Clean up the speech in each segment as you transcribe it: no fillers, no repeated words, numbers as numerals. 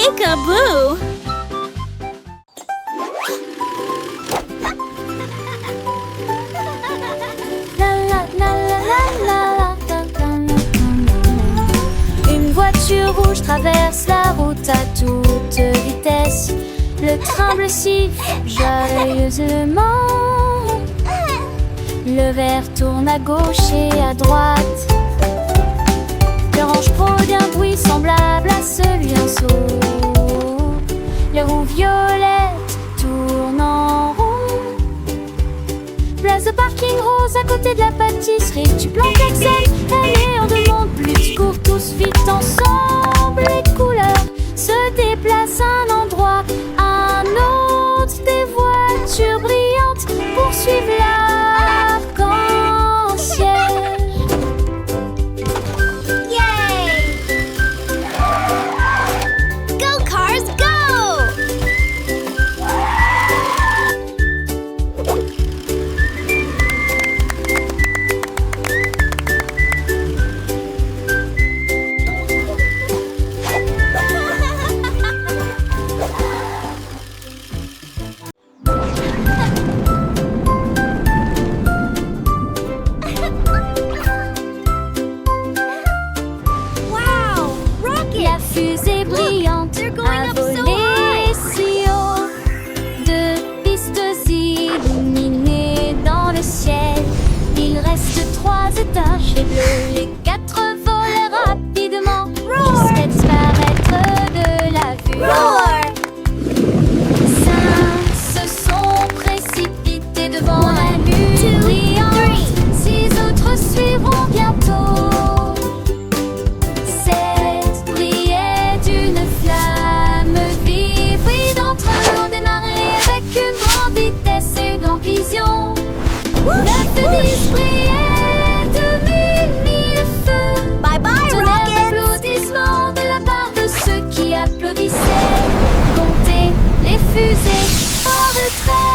Peekaboo! Une voiture rouge traverse la route à toute vitesse. Le train bleu siffle joyeusement. Le vert tourne à gauche et à droite. L'orange produit un bruit semblable à celui d'un seau. Les roues violettes tournent en rond. Place de parking rose à côté de la pâtisserie. Tu plantes l'accent, allez on demande plus. Tu cours tous vite ensemble. Les couleurs se déplacent d'un endroit à un autre. Des voitures brillantes poursuivent l'arc-en-ciel. La fusée brillante a volé si haut. Deux pistes illuminées dans le ciel. Il reste 3 étages et bleus. Les 4 volent rapidement jusqu'à disparaître de la vue. 5 se sont précipités devant la lune brillante. 6 autres suivront bientôt. Brillait de mille feux. Bye bye, Rocket! Applaudissements de la part de ceux qui applaudissaient. Comptez les fusées en retrait.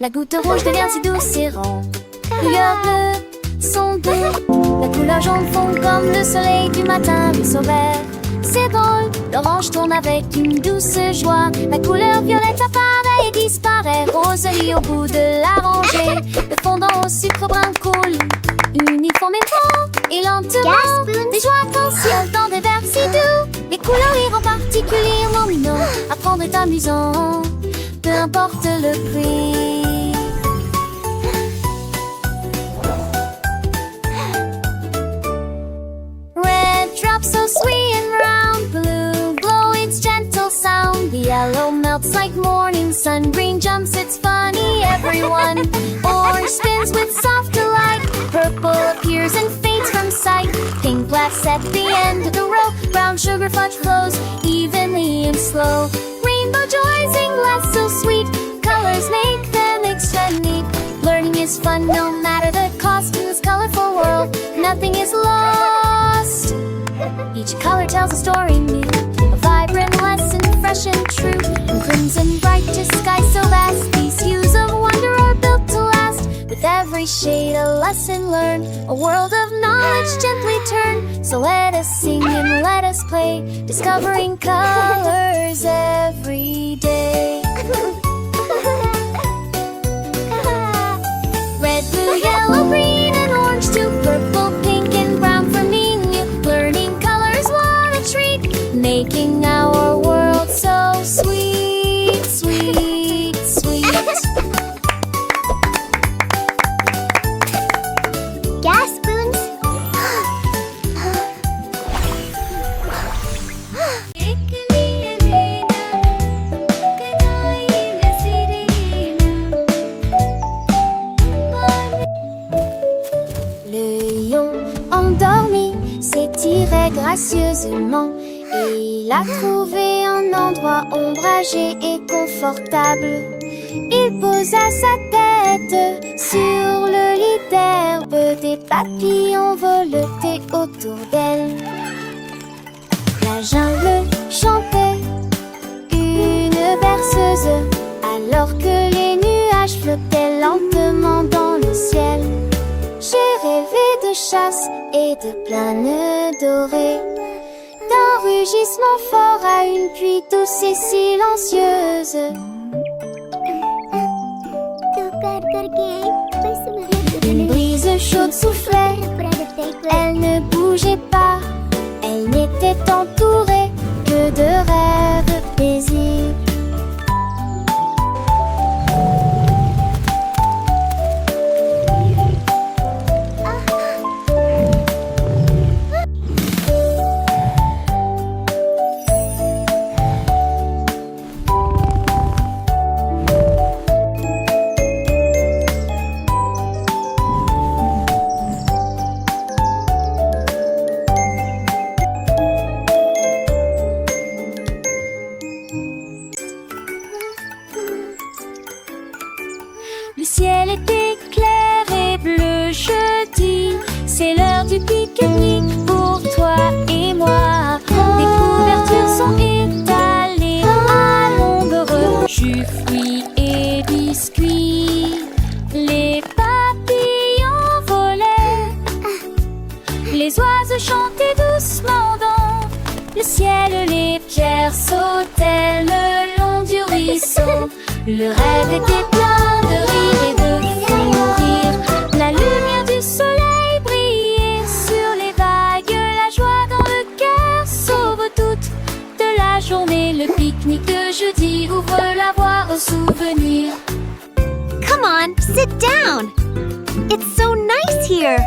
La goutte rouge devient si douce et rend couleur bleue son dos. La couleur jaune fond comme le soleil du matin, ruisseau vert. C'est drôle, l'orange tourne avec une douce joie. La couleur violette apparaît et disparaît. Rose lit au bout de la rangée. Le fondant au sucre brun coule uniformément et lentement. Des joies arc-en-ciel dans des vers si doux. Les couleurs rire particulièrement mignon. Apprendre est amusant, peu importe le prix. So sweet and round, blue glow its gentle sound. The yellow melts like morning sun, green jumps, it's funny everyone. Orange spins with soft delight, purple appears and fades from sight. Pink laughs at the end of the row, brown sugar fudge flows evenly and slow. Rainbow joys in glass so sweet, colors make them extra neat. Learning is fun no matter the cost in this colorful world. Nothing is lost. Each color tells a story new, a vibrant lesson, fresh and true. In crimson bright to sky so vast, these hues of wonder are built to last. With every shade a lesson learned, a world of knowledge gently turned. So let us sing and let us play, discovering colors every day. Red, blue, yellow, green and orange too, purple, pink and brown for me and you. Learning colors what a treat, making our world so sweet, sweet, sweet. Gas spoons? Le lion endormi s'étirait gracieusement. Il a trouvé un endroit ombragé et confortable. Il posa sa tête sur le lit d'herbe. Des papillons voletaient autour d'elle. La jungle chantait une berceuse, alors que les nuages flottaient lentement dans le ciel. J'ai rêvé de chasse et de plaines dorées, d'un rugissement fort à une pluie douce et silencieuse. Une brise chaude soufflait, elle ne bougeait pas. Elle n'était entourée que de rêves paisibles. Le ciel était clair et bleu jeudi. C'est l'heure du pique-nique pour toi et moi. Des couvertures sont étalées à longueur, jus, fruits et biscuits. Les papillons volaient, les oiseaux chantaient doucement dans le ciel. Les pierres sautaient le long du ruisseau. Le rêve était plein de rire et de fou rire. La lumière du soleil brillait sur les vagues. La joie dans le cœur sauve toute de la journée. Le pique-nique de jeudi ouvre la voie aux souvenirs. Come on, sit down. It's so nice here.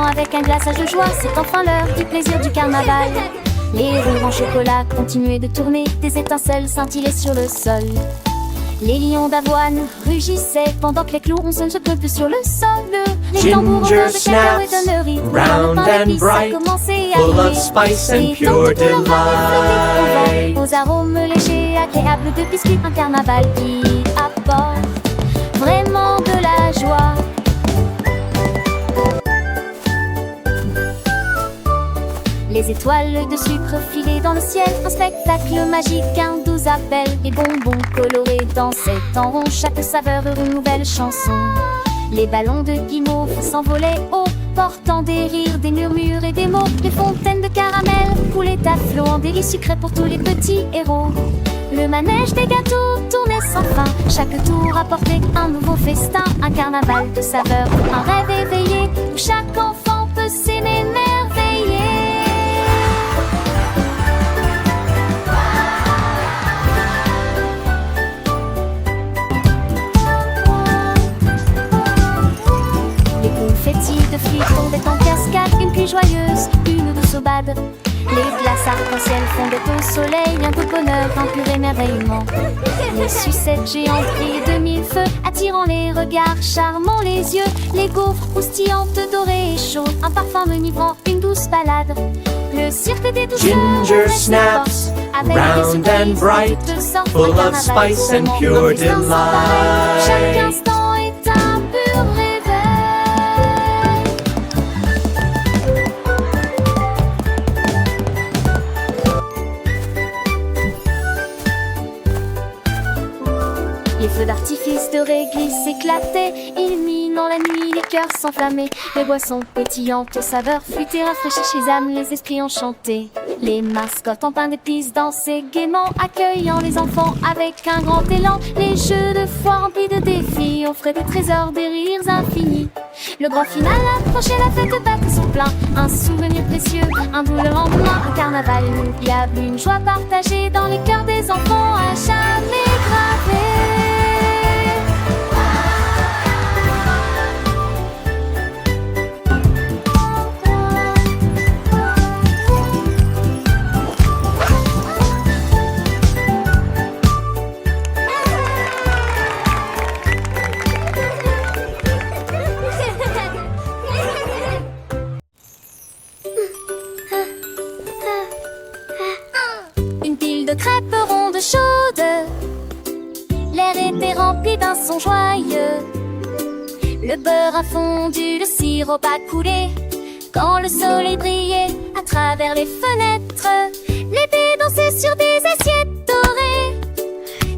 Avec un glaçage de joie, c'est enfin l'heure du plaisir du carnaval. Les rires en chocolat continuaient de tourner, des étincelles scintillaient sur le sol. Les lions d'avoine rugissaient pendant que les clowns se peupent sur le sol. Les tambours en de chaleur et d'honnerie, round and bright, full of spice and pure delight. Aux arômes légers, agréables de biscuits, un carnaval qui apporte vraiment de la joie. Les étoiles de sucre filées dans le ciel, un spectacle magique, un doux appel. Les bonbons colorés dansaient en rond, chaque saveur une nouvelle chanson. Les ballons de guimauve s'envolaient haut, portant des rires, des murmures et des mots. Les fontaines de caramel coulaient à flot, en délice sucré pour tous les petits héros. Le manège des gâteaux tournait sans fin, chaque tour apportait un nouveau festin. Un carnaval de saveurs, un rêve éveillé, où chaque enfant peut s'émerveiller. De fruits tombaient en cascade, une pluie joyeuse, une douce aubade. Les glaces arc-en-ciel fondaient au soleil, un peu bonheur, un pur émerveillement. Les sucettes géantes brillaient de mille feux, attirant les regards, charmant les yeux. Les gaufres croustillantes, dorées et chaudes, un parfum enivrant, une douce balade. Le cirque des douceurs, Ginger snaps, round and bright, full of spice and pure delight. Chaque instant est un pur réveil. Les feux d'artifice de réglisse éclataient, illuminant la nuit. Les cœurs s'enflammer. Les boissons pétillantes aux saveurs fruitées rafraîchissent chez âmes les esprits enchantés. Les mascottes en pain d'épices dansaient gaiement, accueillant les enfants avec un grand élan. Les jeux de foire remplis de défis offraient des trésors, des rires infinis. Le grand final approchait, la fête battait son plein. Un souvenir précieux, un beau lendemain, un carnaval inoubliable, une joie partagée dans les cœurs des enfants à jamais gravée. Une pile de crêpes rondes chaudes, l'air était rempli d'un son joyeux. Le beurre a fondu, le sirop a coulé. Quand le soleil brillait à travers les fenêtres, les baies dansaient sur des assiettes dorées.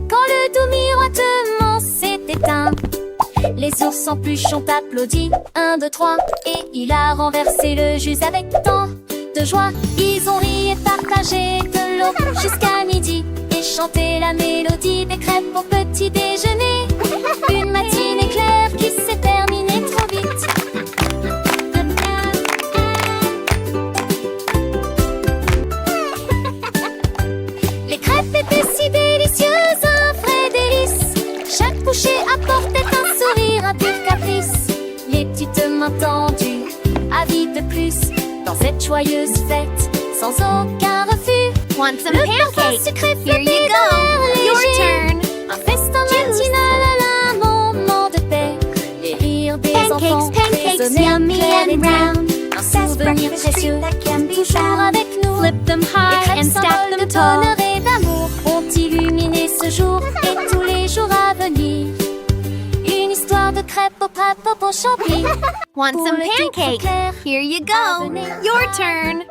Quand le doux miroitement s'est éteint, les ours en peluche ont applaudi. 1, 2, 3, et il a renversé le jus avec tant de joie. Ils ont ri et partagé de l'eau jusqu'à midi et chanté la mélodie des crêpes au petit déjeuner. Une matinée claire qui s'est terminée trop vite. Les crêpes étaient si délicieuses, un vrai délice. Chaque bouchée apportait un sourire, un pur caprice. Les petites mains tendues, avides de plus, dans cette joyeuse fête, sans aucun refus. Want some Le parfum pancakes? sucré Here you flottait go. dans l'air Your léger. turn. Un festin matinal à la moment de paix. Les rires des enfants Pancakes, résonnaient yummy clairs et and doux. round. Un souvenir précieux, toujours avec nous. Flip them Les high crêpes and stack symboles de them tall. bonheur et d'amour ont illuminé ce jour et tous les jours à venir. Une histoire de crêpes au papa champi. Want Pour some le titre pancakes? clair, Here you go. venez. Your turn.